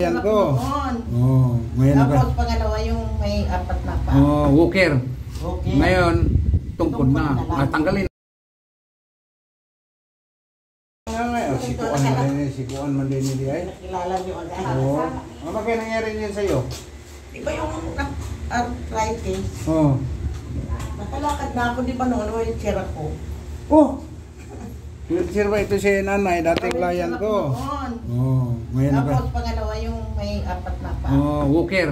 Yan ko. Ngayon tapos pangalawa yung may apat na pa. Walker. Ngayon, tungkod na. Tanggalin. Sikuan man din hindi ay. Nakilala niyo agad. Ano kaya nangyari niyan sa'yo? Di ba yung arthritis? Nakalakad na ako, di ba noon, wheelchair ako. Wheelchair ba ito si nanay, dating client ko? Ngayon tapos pangalawa yung may apat na pa. Walker.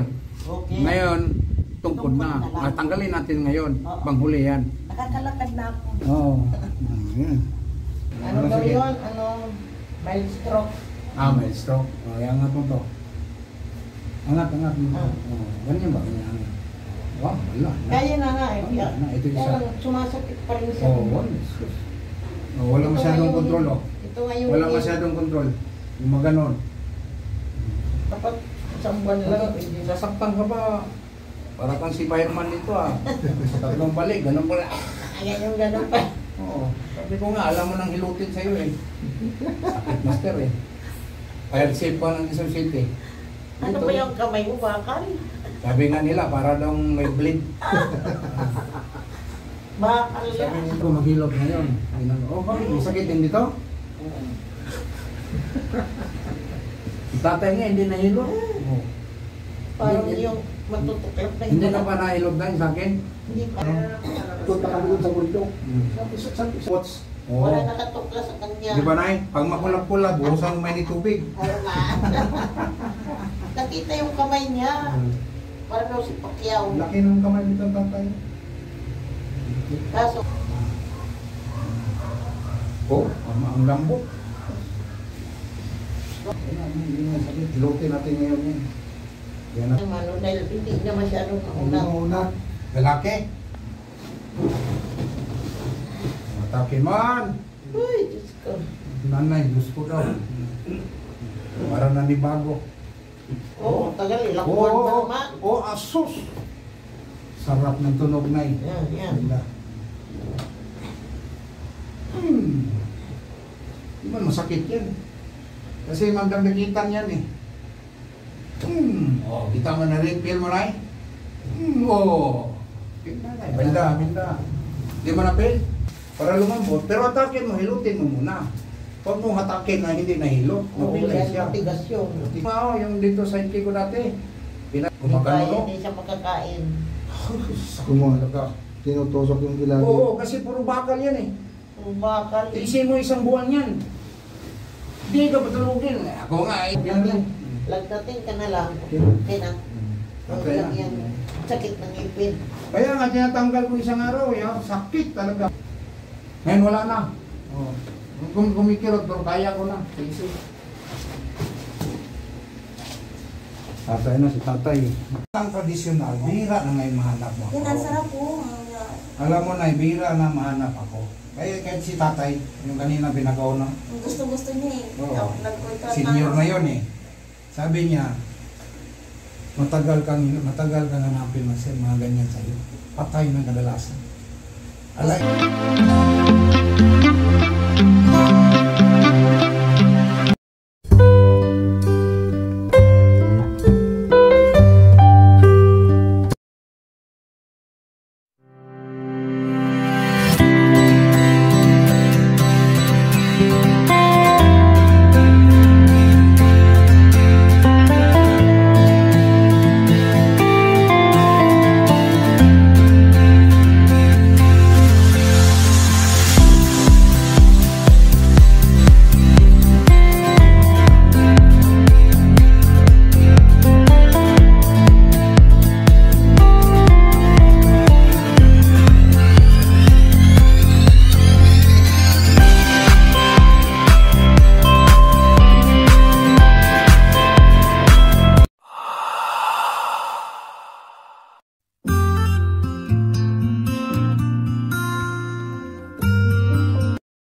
Ngayon, tungkod na. Tanggalin natin ngayon. Panghuli yan. Nakakalakad na ako. Ano daw yun? Mild stroke. Mild stroke. Angat mo to. Angat mo. Ganyan ba? Wala. Kaya na nga eh. Ito isa. Kaya lang, sumasakit pa rin siya. Wala masyadong control. Ito nga yung Wala masyadong control. Yung mga ganon. Dapat isang buwan lang. Sasaktan ka ba? Para kang si fireman dito Tatlong balik, ganun pala. Ayan yung ganun pa. Sabi ko nga, alam mo nang hilutin sa'yo Sakit master Kaya safe pa ng isang city. Ano ba yung kamay mo, bakal? Sabi nga nila, para daw may bleed. Bakal yan. Sabi nito, maghilot ngayon. Bakit? May sakit din dito? Tatay nga, hindi nahilot. Parang yung matutuklap na hindi na pa nahilot na sa akin? Hindi pa. Punta kami doon sa bundok. Wala nakatukla sa kanya. Di ba, Nay? Pag makulap-kulap, buhusan mo may tubig. Ayaw nga. Nakita yung kamay niya. Parang daw si Pacquiao. Laki ng kamay nito, tatay. Kaso, ang lambot. Hilutin natin ngayon yan. dahil hindi na masyadong kaunat. Lalaki. Matake man. Uy, Diyos ko. Nanay, gusto ko daw. Para nanibago. Tagal, ilang buwan pa naman. Asus. Sarap ng tunog, Nay. Yan. Di ba masakit yan? Kasi magdagdagitan yan kita mo na rin, feel mo, Nay? Binda. Di mo na feel? Para lumambot. Pero atakin mo, hilutin mo muna. Huwag mong hatakin na hindi nahilot. Mapilay siya. Matigas yun. Yung dito sa inti ko dati. Hindi siya makakain. Kumala ka. Tinutusok yung kilagi. Kasi puro bakal yan Puro bakal. Tiisin mo isang buwan yan. Hindi ka patulugin. Ako nga Lagdating ka na lang. Okay na. Yung sakit ng ipin. Kaya nga tinatanggal ko isang araw. Sakit talaga. Ngayon wala na. Kung kumikirot, pero kaya ko na. Tatay na si tatay. Ang tradisyonal, bira na ngayon mahanap mo. Yan, ang sarap po. Alam mo na, bira na mahanap ako. Kaya kahit si tatay, yung kanina pinagaw na. Gusto niya Senior na yun Sabi niya, matagal kang hanapin mga ganyan sa'yo. Patay ng kadalasan. Alay.